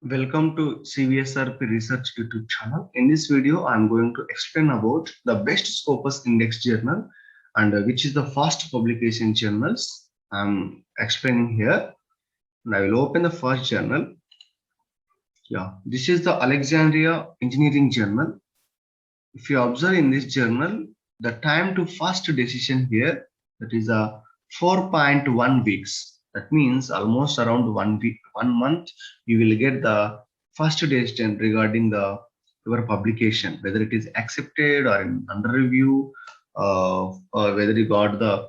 Welcome to CVSRP Research YouTube channel. In this video, I'm going to explain about the best Scopus Index journal and which is the fast publication journals. I'm explaining here. And I will open the first journal. This is the Alexandria Engineering Journal. If you observe in this journal, the time to fast decision here, that is a 4.1 weeks. That means almost around 1 week, 1 month, you will get the first decision regarding your publication, whether it is accepted or under review, or whether you got the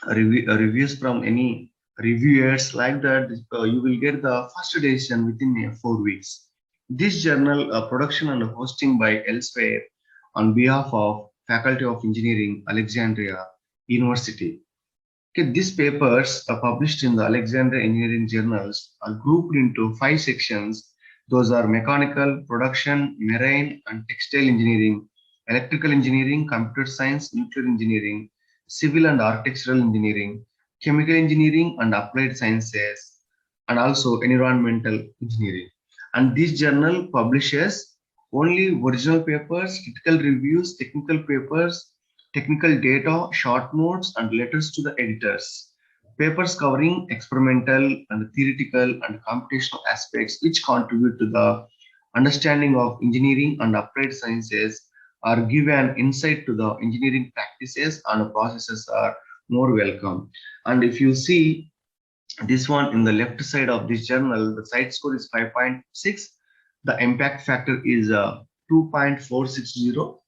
reviews from any reviewers like that. You will get the first decision within 4 weeks. This journal production and hosting by Elsewhere on behalf of Faculty of Engineering, Alexandria University. Okay, these papers are published in the Alexandria Engineering journals are grouped into 5 sections. Those are mechanical, production, marine and textile engineering, electrical engineering, computer science, nuclear engineering, civil and architectural engineering, chemical engineering and applied sciences, and also environmental engineering. And this journal publishes only original papers, critical reviews, technical papers, technical data, short notes, and letters to the editors. Papers covering experimental and theoretical and computational aspects which contribute to the understanding of engineering and applied sciences or give an insight to the engineering practices and processes are more welcome. And if you see this one in the left side of this journal, the site score is 5.6. The impact factor is 2.460,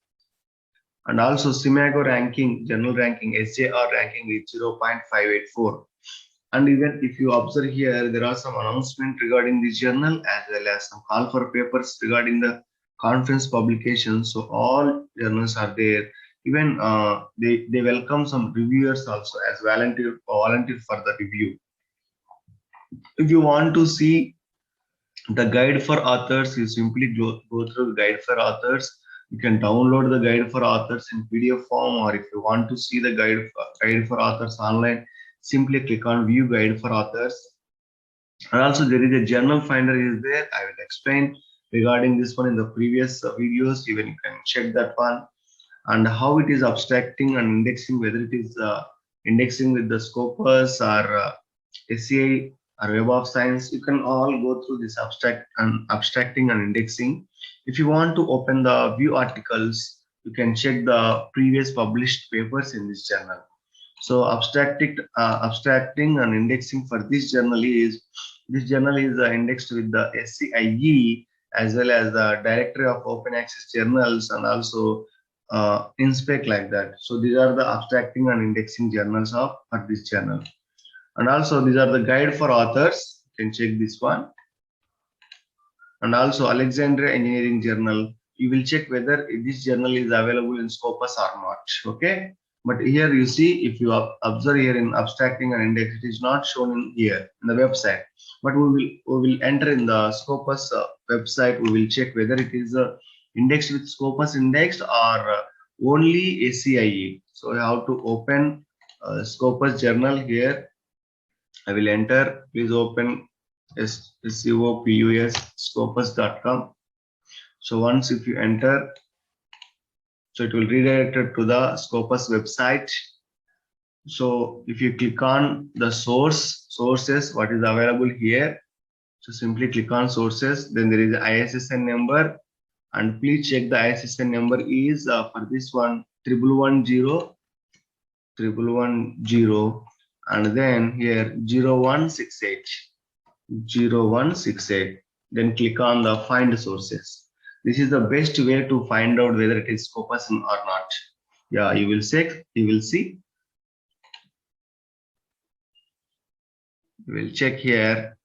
and also SIMAGO ranking, general ranking, SJR ranking is 0.584. And even if you observe here, there are some announcement regarding this journal as well as some call for papers regarding the conference publications. So all journals are there. Even they welcome some reviewers also as volunteer for the review. If you want to see the guide for authors, you simply go through guide for authors. You can download the guide for authors in PDF form, or if you want to see the guide for authors online, simply click on view guide for authors. And also there is a journal finder is there. I will explain regarding this one in the previous videos. Even you can check that one, and how it is abstracting and indexing, whether it is indexing with the Scopus or SCI or Web of Science. You can all go through this abstracting and indexing. If you want to open the view articles, you can check the previous published papers in this journal. So abstracting and indexing for this journal is indexed with the SCIE as well as the Directory of Open Access Journals and also InSpec like that. So these are the abstracting and indexing journals for this journal. And also these are the guide for authors. You can check this one. And also Alexandria Engineering Journal. You will check whether this journal is available in Scopus or not. Okay. But here you see, if you observe here in abstracting and index, it is not shown in here in the website. But we will enter in the Scopus website. We will check whether it is indexed with Scopus indexed or only ACIE. So I have to open Scopus journal here. I will enter. Please open SCOPUS scopus.com. So once if you enter, so it will redirect it to the Scopus website. So if you click on the sources, what is available here, so simply click on sources. Then there is the ISSN number, and please check the ISSN number is for this one 1110, and then here 0168. Then click on the find sources. This is the best way to find out whether it is Scopus or not. Yeah, you will see. We will check here.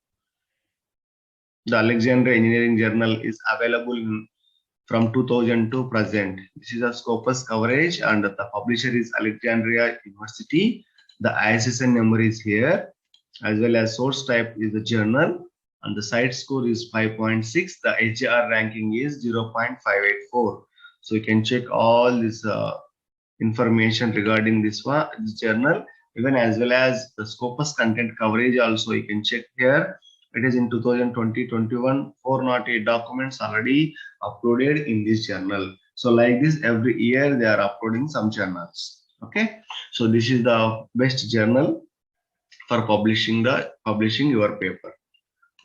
The Alexandria Engineering Journal is available from 2002 present. This is a Scopus coverage, and the publisher is Alexandria University. The ISSN number is here, as well as source type is the journal, and the site score is 5.6. The HJR ranking is 0.584. So you can check all this information regarding this journal, even as well as the Scopus content coverage also you can check here. It is in 2020-21, 408 documents already uploaded in this journal. So like this, every year they are uploading some journals. Okay, so this is the best journal for publishing your paper.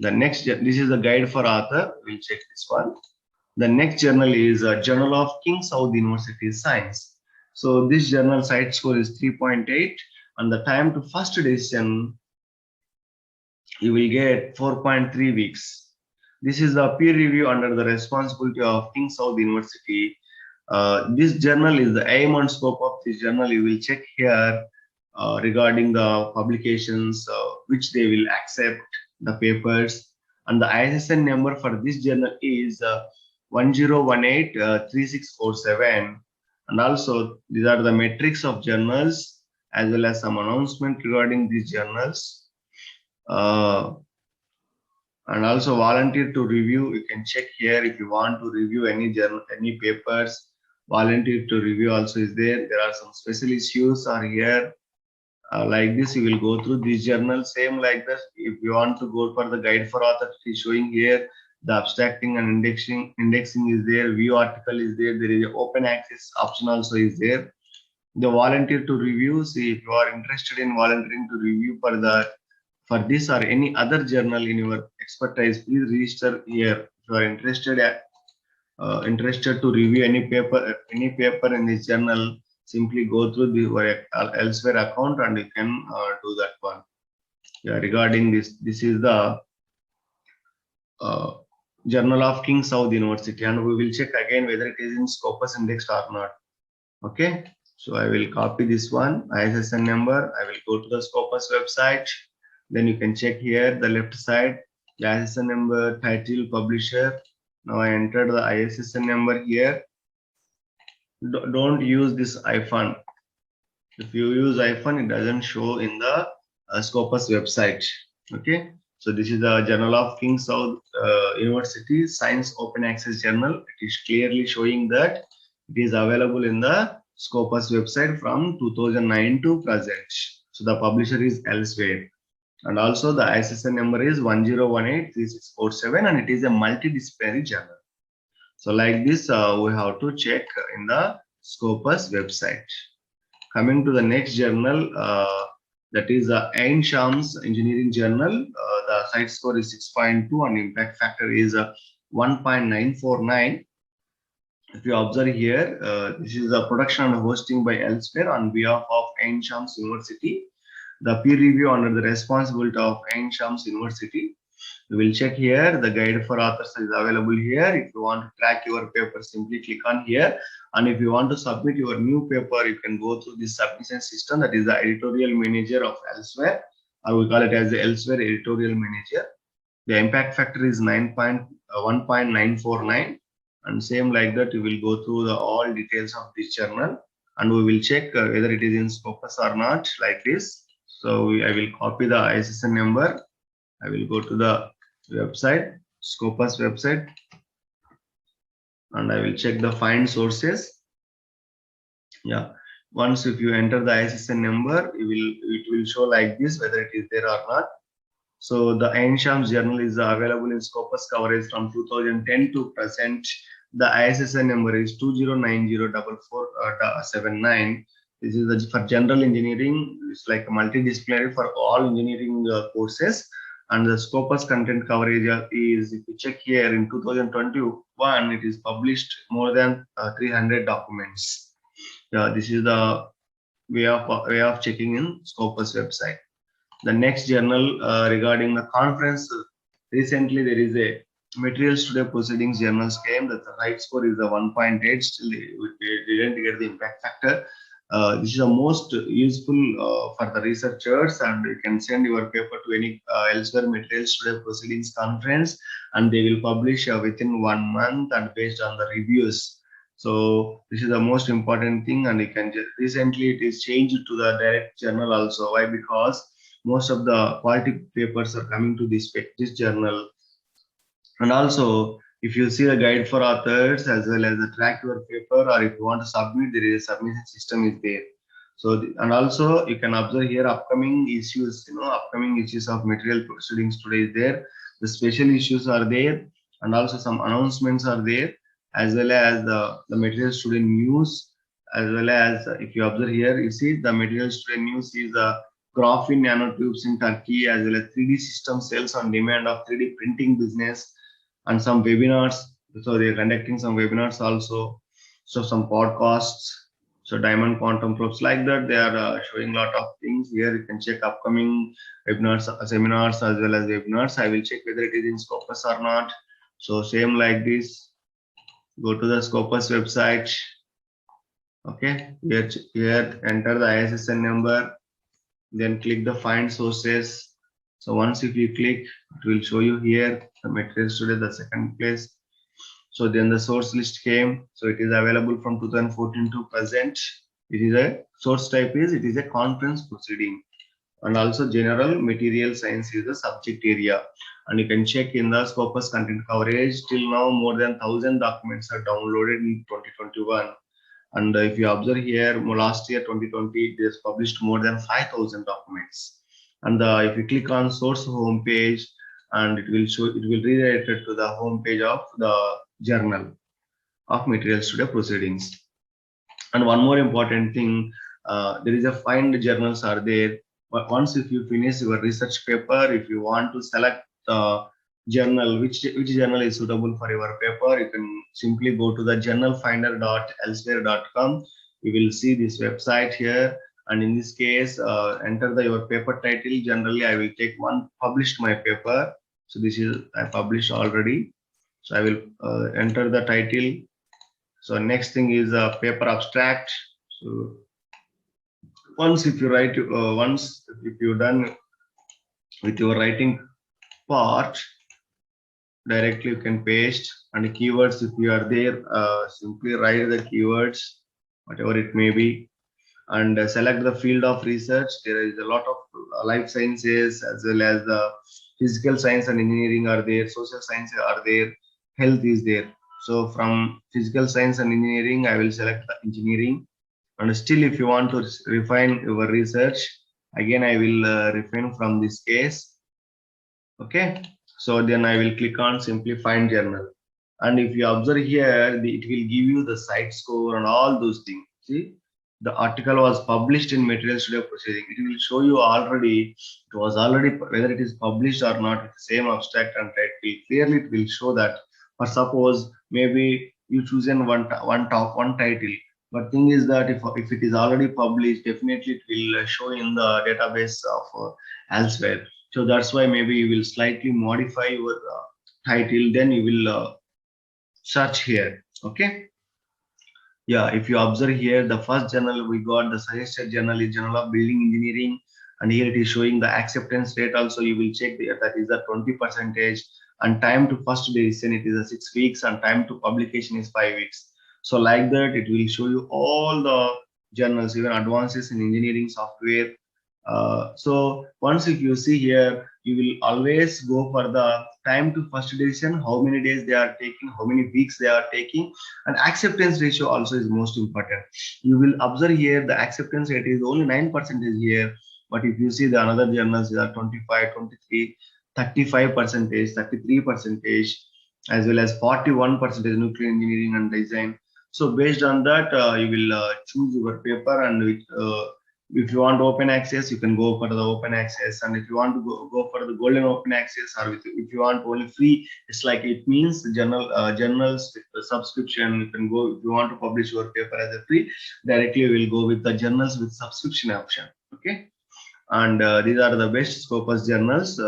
The next, this is the guide for author. We'll check this one. The next journal is Journal of King Saud University Science. So this journal site score is 3.8, and the time to first edition you will get 4.3 weeks. This is the peer review under the responsibility of King Saud University. This journal is the aim and scope of this journal. You will check here regarding the publications which they will accept the papers, and the ISSN number for this journal is 10183647. And also these are the metrics of journals as well as some announcement regarding these journals. And also volunteer to review. You can check here if you want to review any journal, any papers. Volunteer to review also is there. There are some special issues are here. Like this, you will go through this journal. Same like this. If you want to go for the guide for author, it is showing here. The abstracting and indexing is there. View article is there. There is an open access option also is there. The volunteer to review. See, if you are interested in volunteering to review for this or any other journal in your expertise, please register here. If you are interested to review any paper in this journal, simply go through the elsewhere account and you can do that one. Yeah, regarding this is the Journal of King Saud University, and we will check again whether it is in Scopus indexed or not. Okay, so I will copy this one, ISSN number. I will go to the Scopus website. Then you can check here the left side, the ISSN number, title, publisher. Now I entered the ISSN number here. Don't use this hyphen. If you use hyphen, it doesn't show in the Scopus website. Okay, so this is the Journal of King Saud University Science Open Access Journal. It is clearly showing that it is available in the Scopus website from 2009 to present. So the publisher is elsewhere. And also the ISSN number is 10183647, and it is a multidisciplinary journal. So like this, we have to check in the Scopus website. Coming to the next journal, that is the Ain Shams Engineering Journal. The site score is 6.2 and impact factor is 1.949. If you observe here, this is a production and hosting by elsewhere on behalf of Ain Shams University. The peer review under the responsibility of Ain Shams University. We will check here. The guide for authors is available here. If you want to track your paper, simply click on here. And if you want to submit your new paper, you can go through this submission system. That is the editorial manager of elsewhere. I will call it as the elsewhere editorial manager. The impact factor is 1.949. And same like that, you will go through the all details of this journal. And we will check whether it is in Scopus or not, like this. So I will copy the ISSN number. I will go to the website, Scopus website, and I will check the find sources. Yeah, once if you enter the ISSN number, it will show like this whether it is there or not. So the Ain Shams journal is available in Scopus coverage from 2010 to present. The ISSN number is 20904479. This is for general engineering. It's like a multidisciplinary for all engineering courses. And the Scopus content coverage is, if you check here, in 2021, it is published more than 300 documents. This is the way of checking in Scopus website. The next journal regarding the conference, recently there is a Materials Today Proceedings journals came that the right score is a 1.8. Still, we didn't get the impact factor. This is the most useful for the researchers, and you can send your paper to any elsewhere Materials Today Proceedings conference, and they will publish within 1 month and based on the reviews. So this is the most important thing, and you can just recently it is changed to the direct journal also. Why? Because most of the quality papers are coming to this journal. And also, if you see the guide for authors as well as the track your paper, or if you want to submit, there is a submission system is there. So, and also you can observe here upcoming issues, upcoming issues of Material Proceedings Today is there. The special issues are there, and also some announcements are there, as well as the material student news, as well as if you observe here, you see the material student news is graphene nanotubes in Turkey, as well as 3D system sales on demand of 3D printing business, and some webinars. So they're conducting some webinars also. So some podcasts. So Diamond Quantum Probes, like that. They are showing a lot of things here. You can check upcoming webinars, seminars, as well as webinars. I will check whether it is in Scopus or not. So same like this. Go to the Scopus website. Okay, here enter the ISSN number, then click the find sources. So once if you click, it will show you here the materials today, the second place. So then the source list came. So it is available from 2014 to present. It is a source type is, it is a conference proceeding, and also general material science is the subject area. And you can check in the Scopus content coverage. Till now, more than 1,000 documents are downloaded in 2021. And if you observe here, last year 2020, it has published more than 5,000 documents. And if you click on source home page, and it will show, it will redirect it to the home page of the journal of materials today proceedings. And one more important thing, there is a find journals are there. But once if you finish your research paper, if you want to select the journal, which journal is suitable for your paper, you can simply go to the journalfinder.elsewhere.com. You will see this website here, and in this case, enter your paper title. Generally, I will take one published my paper. So this is I published already. So I will enter the title. So next thing is a paper abstract. So once if you write, once if you're done with your writing part, directly you can paste, and the keywords if you are there, simply write the keywords, whatever it may be, and select the field of research. There is a lot of life sciences, as well as the physical science and engineering are there, social science are there, health is there. So from physical science and engineering, I will select the engineering. And still, if you want to refine your research, again I will refine from this case. Okay, so then I will click on simply find journal, and if you observe here, it will give you the site score and all those things. See, the article was published in Materials Today Proceeding. It will show you already, it was already, whether it is published or not, with the same abstract and title. Clearly it will show that. Or suppose maybe you chosen one title, but thing is that if it is already published, definitely it will show in the database of elsewhere. So that's why maybe you will slightly modify your title, then you will search here. Okay. Yeah, if you observe here, the first journal we got, the suggested journal is Journal of Building Engineering, and here it is showing the acceptance rate. Also, you will check that is the 20%, and time to first decision it is a 6 weeks, and time to publication is 5 weeks. So like that, it will show you all the journals, even advances in engineering software. So once if you see here, you will always go for the time to first decision, how many days they are taking, how many weeks they are taking, and acceptance ratio also is most important. You will observe here the acceptance rate is only 9% here, but if you see the another journals are 25, 23, 35%, 33%, as well as 41% nuclear engineering and design. So based on that, you will choose your paper, and if you want open access, you can go for the open access, and if you want to go for the golden open access, or if you want only free, it's like it means the journals with the subscription. You can go if you want to publish your paper as a free, directly you will go with the journals with subscription option. Okay, and these are the best Scopus journals.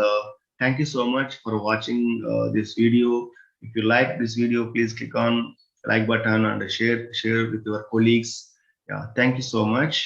Thank you so much for watching this video. If you like this video, please click on like button and share with your colleagues. Yeah, thank you so much.